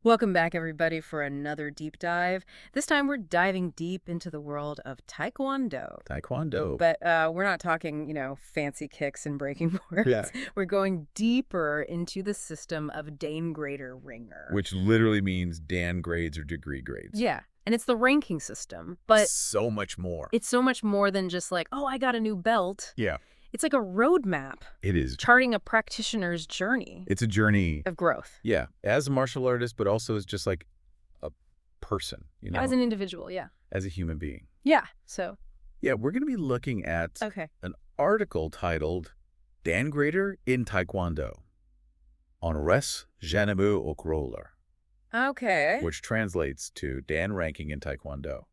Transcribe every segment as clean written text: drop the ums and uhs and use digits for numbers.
Welcome back, everybody, for another deep dive. This time we're diving deep into the world of Taekwondo. Taekwondo. But we're not talking, fancy kicks and breaking Yeah. boards. We're going deeper into the system of Dane Grader Ringer. Which literally means Dan grades or degree grades. Yeah, and it's the ranking system, but So much more. it's so much more than just like, oh, I got a new belt. Yeah. It's like a roadmap It is. charting a practitioner's journey It's a journey. of growth. Yeah. As a martial artist, but also as just like a person, As an individual, yeah. as a human being. Yeah, so, Yeah, we're going to be looking at okay. an article titled Dan Grader in Taekwondo on Res Janemu Ok Roller, Okay. which translates to Dan ranking in Taekwondo,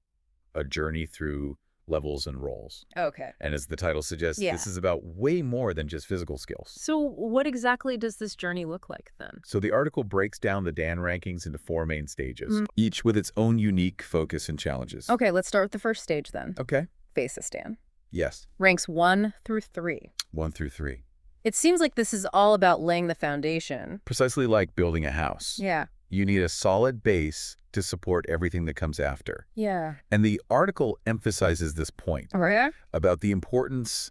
a journey through levels and roles. Okay. And as the title suggests, Yeah. this is about way more than just physical skills. So what exactly does this journey look like then? So the article breaks down the Dan rankings into 4 main stages, Mm. each with its own unique focus and challenges. Okay, let's start with the first stage then. Okay. Basis Dan. Yes. Ranks 1 through 3. 1 through 3. It seems like this is all about laying the foundation. Precisely like building a house. Yeah. You need a solid base to support everything that comes after. Yeah. And the article emphasizes this point Right? about the importance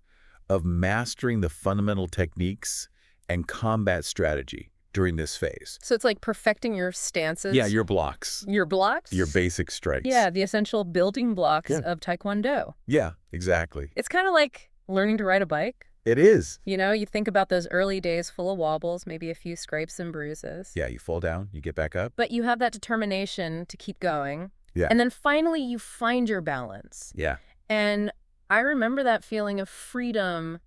of mastering the fundamental techniques and combat strategy during this phase. So it's like perfecting your stances. Yeah, your blocks, Your blocks? your basic strikes. Yeah, the essential building blocks Yeah. of Taekwondo. Yeah, exactly. It's kind of like learning to ride a bike. It is. You think about those early days full of wobbles, maybe a few scrapes and bruises. Yeah, you fall down, you get back up. But you have that determination to keep going. Yeah. And then finally you find your balance. Yeah. And I remember that feeling of freedom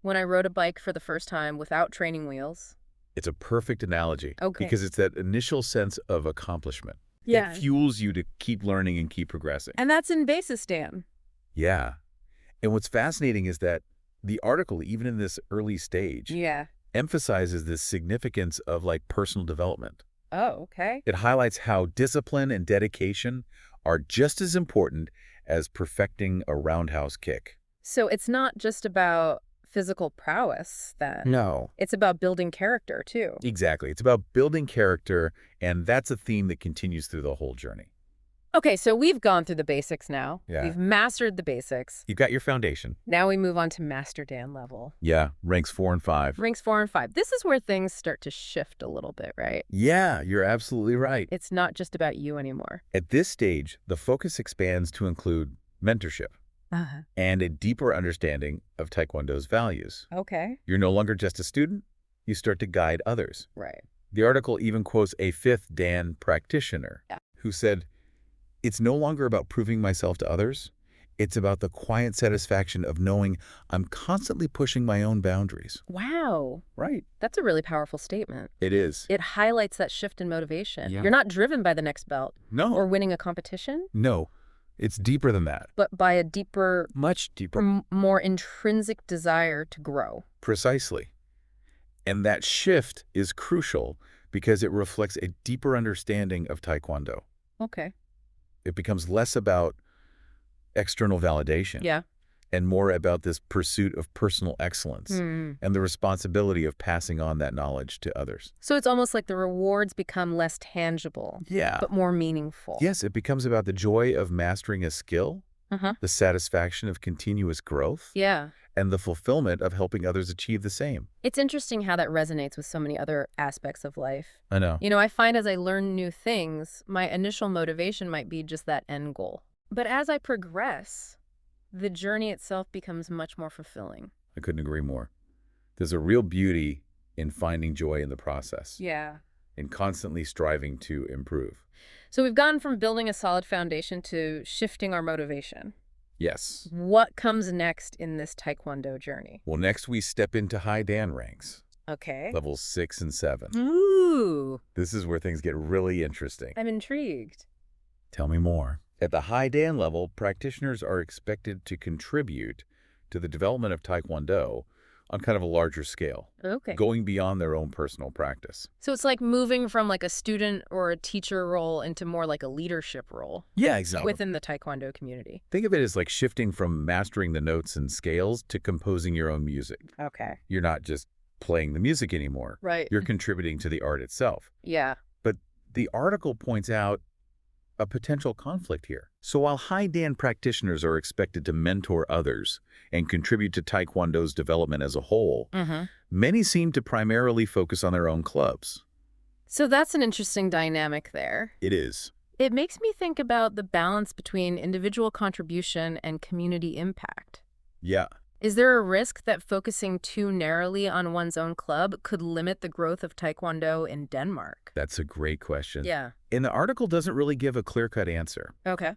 when I rode a bike for the first time without training wheels. It's a perfect analogy. Okay. Because it's that initial sense of accomplishment. Yeah. It fuels you to keep learning and keep progressing. And that's in basis, Dan. Yeah. And what's fascinating is that the article, even in this early stage, Yeah. emphasizes the significance of personal development. Oh, okay. It highlights how discipline and dedication are just as important as perfecting a roundhouse kick. So it's not just about physical prowess then. No. It's about building character too. Exactly. It's about building character, and that's a theme that continues through the whole journey. Okay, so we've gone through the basics now. Yeah. We've mastered the basics. You've got your foundation. Now we move on to Master Dan level. Yeah, ranks 4 and 5. Ranks 4 and 5. This is where things start to shift a little bit, right? Yeah, you're absolutely right. It's not just about you anymore. At this stage, the focus expands to include mentorship Uh-huh. and a deeper understanding of Taekwondo's values. Okay. You're no longer just a student, you start to guide others. Right. The article even quotes a 5th Dan practitioner who said, "It's no longer about proving myself to others. It's about the quiet satisfaction of knowing I'm constantly pushing my own boundaries." Wow. Right. That's a really powerful statement. It is. It highlights that shift in motivation. Yeah. You're not driven by the next belt No. or winning a competition, No. It's deeper than that. but by a deeper, Much deeper. more intrinsic desire to grow. Precisely. And that shift is crucial because it reflects a deeper understanding of Taekwondo. Okay. It becomes less about external validation Yeah. and more about this pursuit of personal excellence Hmm. and the responsibility of passing on that knowledge to others. So it's almost like the rewards become less tangible, Yeah. but more meaningful. Yes, it becomes about the joy of mastering a skill, Uh-huh. the satisfaction of continuous growth, Yeah. and the fulfillment of helping others achieve the same. It's interesting how that resonates with so many other aspects of life. I know. I find as I learn new things, my initial motivation might be just that end goal. But as I progress, the journey itself becomes much more fulfilling. I couldn't agree more. There's a real beauty in finding joy in the process, Yeah. in constantly striving to improve. So we've gone from building a solid foundation to shifting our motivation. Yes. What comes next in this Taekwondo journey? Well, next we step into high Dan ranks, Okay. levels 6 and 7. Ooh, This is where things get really interesting. I'm intrigued. Tell me more. At the high Dan level, practitioners are expected to contribute to the development of Taekwondo on kind of a larger scale, Okay. going beyond their own personal practice. So it's like moving from like a student or a teacher role into more like a leadership role Yeah, exactly. within the Taekwondo community. Think of it as like shifting from mastering the notes and scales to composing your own music. Okay. You're not just playing the music anymore. Right. You're contributing to the art itself. Yeah. But The article points out a potential conflict here. So while high Dan practitioners are expected to mentor others and contribute to Taekwondo's development as a whole, many seem to primarily focus on their own clubs. So that's an interesting dynamic there. It is. It makes me think about the balance between individual contribution and community impact. Yeah. Is there a risk that focusing too narrowly on one's own club could limit the growth of Taekwondo in Denmark? That's a great question. Yeah. And the article doesn't really give a clear-cut answer. Okay.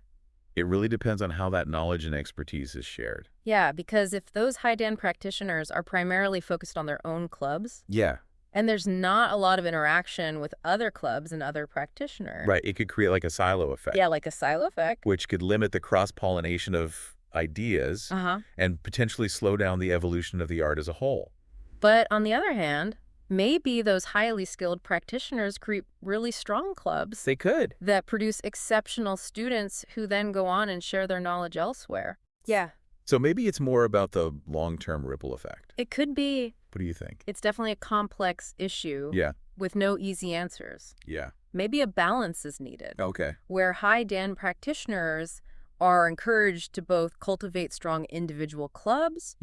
It really depends on how that knowledge and expertise is shared. Yeah, because if those high Dan practitioners are primarily focused on their own clubs, Yeah. and there's not a lot of interaction with other clubs and other practitioners. Right. It could create like a silo effect. Yeah, like a silo effect. Which could limit the cross-pollination of ideas and potentially slow down the evolution of the art as a whole. But on the other hand, maybe those highly skilled practitioners create really strong clubs. They could. That produce exceptional students who then go on and share their knowledge elsewhere. Yeah. So maybe it's more about the long-term ripple effect. It could be. What do you think? It's definitely a complex issue. Yeah. With no easy answers. Yeah. Maybe a balance is needed. Okay. Where high Dan practitioners are encouraged to both cultivate strong individual clubs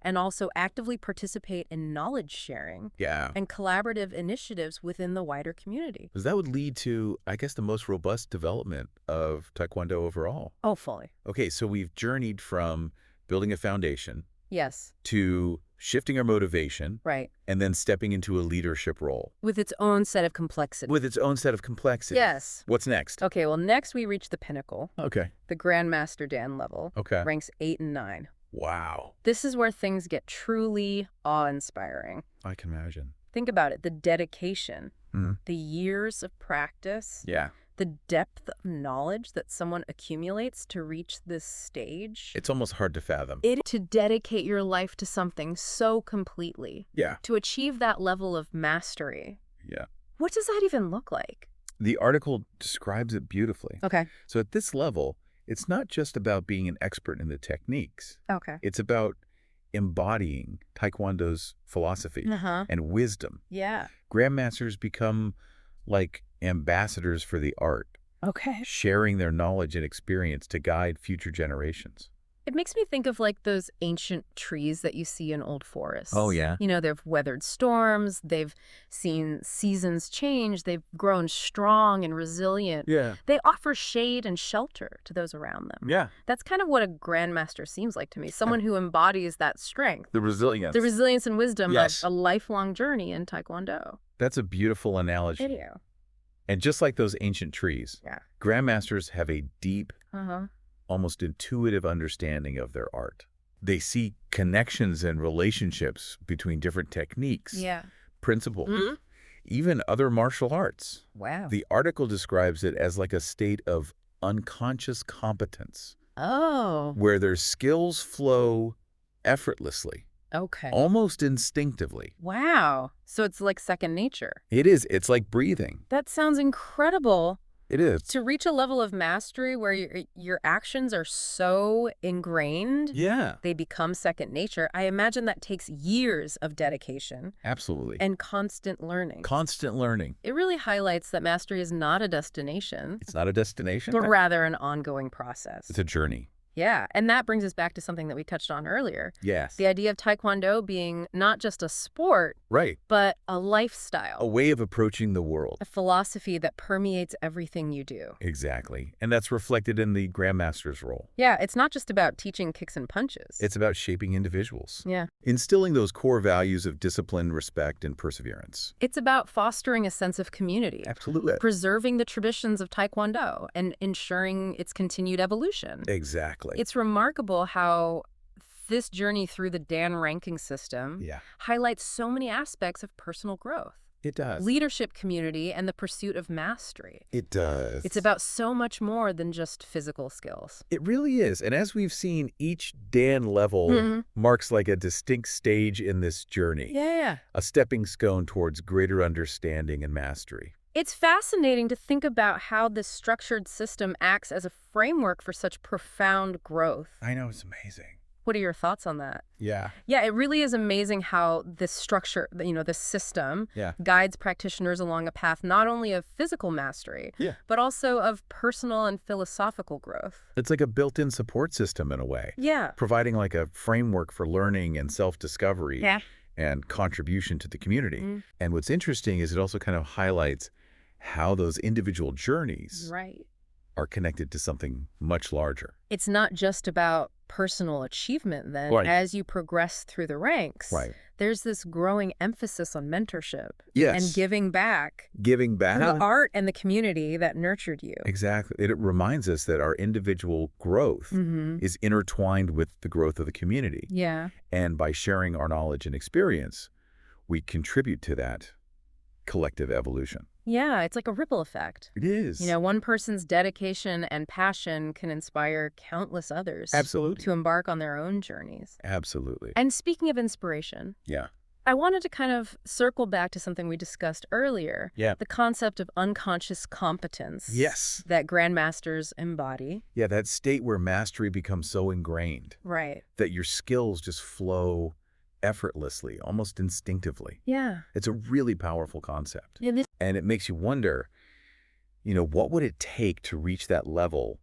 and also actively participate in knowledge sharing and collaborative initiatives within the wider community. Because that would lead to, I guess, the most robust development of Taekwondo overall. Oh, fully. Okay, so we've journeyed from building a foundation to shifting our motivation and then stepping into a leadership role. With its own set of complexity. With its own set of complexity. Yes. What's next? Okay, well, next we reach the pinnacle. Okay. The Grandmaster Dan level. Okay. Ranks 8 and 9. Wow. This is where things get truly awe-inspiring. I can imagine. Think about it. The dedication, the years of practice, the depth of knowledge that someone accumulates to reach this stage. It's almost hard to fathom. To dedicate your life to something so completely. Yeah. To achieve that level of mastery. Yeah. What does that even look like? The article describes it beautifully. Okay. So at this level, it's not just about being an expert in the techniques. Okay. It's about embodying Taekwondo's philosophy and wisdom. Yeah. Grandmasters become like ambassadors for the art. Okay. Sharing their knowledge and experience to guide future generations. It makes me think of like those ancient trees that you see in old forests. Oh, yeah. You know, they've weathered storms, they've seen seasons change, they've grown strong and resilient. Yeah. They offer shade and shelter to those around them. Yeah. That's kind of what a grandmaster seems like to me, someone who embodies that strength. The resilience. The resilience and wisdom of a lifelong journey in Taekwondo. That's a beautiful analogy. Video. And just like those ancient trees, grandmasters have a deep, almost intuitive understanding of their art. They see connections and relationships between different techniques, principles, even other martial arts. Wow. The article describes it as like a state of unconscious competence. Oh. Where their skills flow effortlessly. Okay. Almost instinctively. Wow. So it's like second nature. It is. It's like breathing. That sounds incredible. It is. To reach a level of mastery where your actions are so ingrained, they become second nature. I imagine that takes years of dedication. Absolutely. And constant learning. Constant learning. It really highlights that mastery is not a destination. It's not a destination. But rather an ongoing process. It's a journey. Yeah, and that brings us back to something that we touched on earlier. Yes. The idea of Taekwondo being not just a sport, but a lifestyle. A way of approaching the world. A philosophy that permeates everything you do. Exactly. And that's reflected in the Grandmaster's role. Yeah, it's not just about teaching kicks and punches. It's about shaping individuals. Yeah. Instilling those core values of discipline, respect, and perseverance. It's about fostering a sense of community. Absolutely. Preserving the traditions of Taekwondo and ensuring its continued evolution. Exactly. It's remarkable how this journey through the Dan ranking system highlights so many aspects of personal growth. It does. Leadership, community, and the pursuit of mastery. It does. It's about so much more than just physical skills. It really is. And as we've seen, each Dan level marks like a distinct stage in this journey. Yeah. A stepping stone towards greater understanding and mastery. It's fascinating to think about how this structured system acts as a framework for such profound growth. I know, it's amazing. What are your thoughts on that? Yeah. Yeah, it really is amazing how this structure, this system guides practitioners along a path not only of physical mastery, but also of personal and philosophical growth. It's like a built-in support system in a way. Yeah. Providing like a framework for learning and self-discovery and contribution to the community. And what's interesting is it also kind of highlights how those individual journeys are connected to something much larger. It's not just about personal achievement then. As you progress through the ranks, there's this growing emphasis on mentorship and giving back. Giving back. Through the art and the community that nurtured you. Exactly. It reminds us that our individual growth is intertwined with the growth of the community. Yeah. And by sharing our knowledge and experience, we contribute to that collective evolution. Yeah, it's like a ripple effect. It is. One person's dedication and passion can inspire countless others. Absolutely. To embark on their own journeys. Absolutely. And speaking of inspiration. I wanted to kind of circle back to something we discussed earlier. The concept of unconscious competence. That grandmasters embody. That state where mastery becomes so ingrained. That your skills just flow effortlessly, almost instinctively. It's a really powerful concept. And it makes you wonder, what would it take to reach that level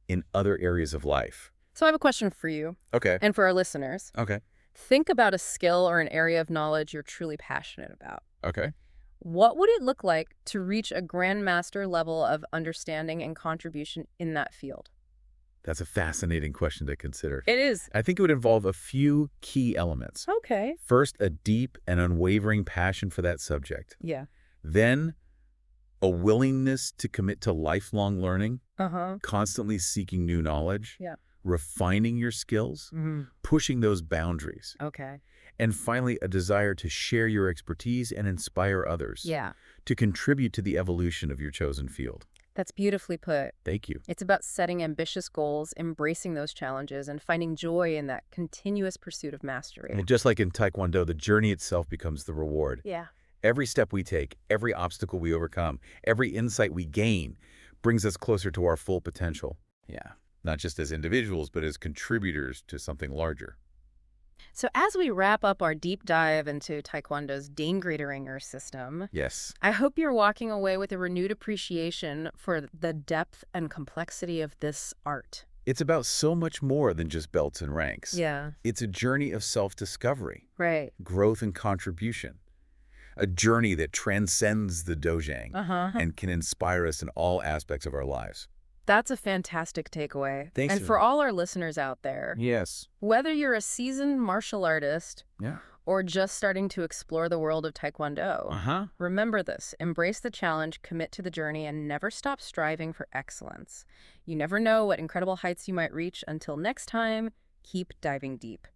in other areas of life? So I have a question for you. Okay. And for our listeners. Okay. Think about a skill or an area of knowledge you're truly passionate about. Okay. What would it look like to reach a grandmaster level of understanding and contribution in that field? That's a fascinating question to consider. It is. I think it would involve a few key elements. Okay. First, a deep and unwavering passion for that subject. Then, a willingness to commit to lifelong learning, constantly seeking new knowledge, refining your skills, pushing those boundaries. Okay. And finally, a desire to share your expertise and inspire others. To contribute to the evolution of your chosen field. That's beautifully put. Thank you. It's about setting ambitious goals, embracing those challenges, and finding joy in that continuous pursuit of mastery. And just like in Taekwondo, the journey itself becomes the reward. Every step we take, every obstacle we overcome, every insight we gain brings us closer to our full potential. Not just as individuals, but as contributors to something larger. So as we wrap up our deep dive into Taekwondo's Danegreateringer system, I hope you're walking away with a renewed appreciation for the depth and complexity of this art. It's about so much more than just belts and ranks. It's a journey of self-discovery, growth and contribution. A journey that transcends the dojang and can inspire us in all aspects of our lives. That's a fantastic takeaway. Thanks. And for all our listeners out there, whether you're a seasoned martial artist or just starting to explore the world of Taekwondo, remember this: embrace the challenge, commit to the journey, and never stop striving for excellence. You never know what incredible heights you might reach. Until next time, keep diving deep.